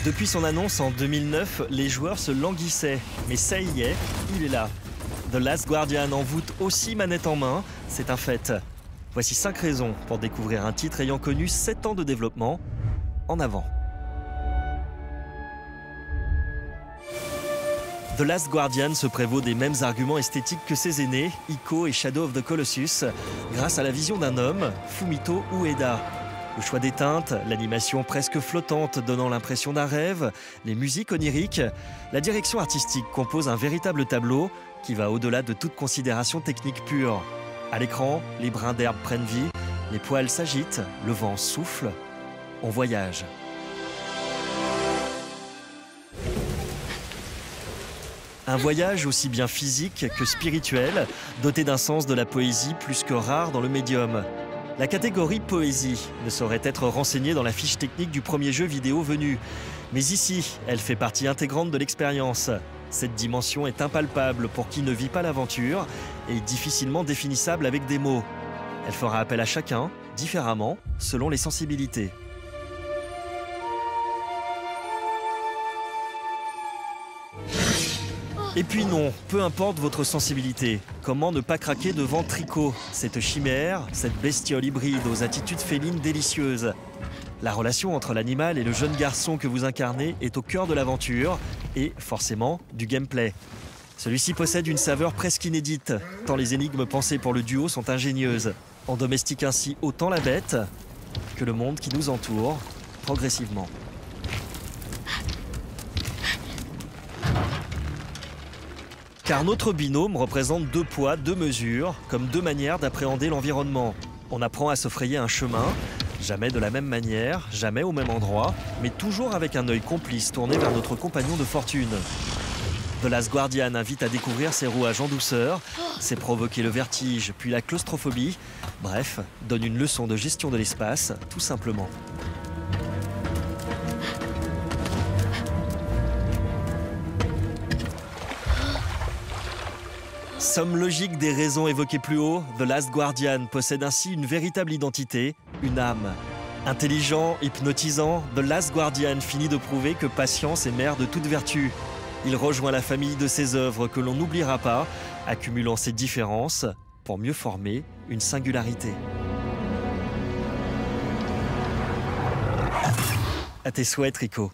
Depuis son annonce en 2009, les joueurs se languissaient. Mais ça y est, il est là. The Last Guardian envoûte aussi manette en main, c'est un fait. Voici 5 raisons pour découvrir un titre ayant connu 7 ans de développement. En avant. The Last Guardian se prévaut des mêmes arguments esthétiques que ses aînés, Ico et Shadow of the Colossus, grâce à la vision d'un homme, Fumito Ueda. Le choix des teintes, l'animation presque flottante donnant l'impression d'un rêve, les musiques oniriques, la direction artistique compose un véritable tableau qui va au-delà de toute considération technique pure. À l'écran, les brins d'herbe prennent vie, les poils s'agitent, le vent souffle, on voyage. Un voyage aussi bien physique que spirituel, doté d'un sens de la poésie plus que rare dans le médium. La catégorie poésie ne saurait être renseignée dans la fiche technique du premier jeu vidéo venu. Mais ici, elle fait partie intégrante de l'expérience. Cette dimension est impalpable pour qui ne vit pas l'aventure et difficilement définissable avec des mots. Elle fera appel à chacun, différemment, selon les sensibilités. Et puis non, peu importe votre sensibilité, comment ne pas craquer devant Trico, cette chimère, cette bestiole hybride aux attitudes félines délicieuses. La relation entre l'animal et le jeune garçon que vous incarnez est au cœur de l'aventure et, forcément, du gameplay. Celui-ci possède une saveur presque inédite, tant les énigmes pensées pour le duo sont ingénieuses. On domestique ainsi autant la bête que le monde qui nous entoure, progressivement. Car notre binôme représente 2 poids, 2 mesures, comme 2 manières d'appréhender l'environnement. On apprend à se frayer un chemin, jamais de la même manière, jamais au même endroit, mais toujours avec un œil complice tourné vers notre compagnon de fortune. The Last Guardian invite à découvrir ses rouages en douceur, c'est provoquer le vertige, puis la claustrophobie, bref, donne une leçon de gestion de l'espace, tout simplement. Somme logique des raisons évoquées plus haut, The Last Guardian possède ainsi une véritable identité, une âme. Intelligent, hypnotisant, The Last Guardian finit de prouver que patience est mère de toute vertu. Il rejoint la famille de ses œuvres que l'on n'oubliera pas, accumulant ses différences pour mieux former une singularité. À tes souhaits, Rico.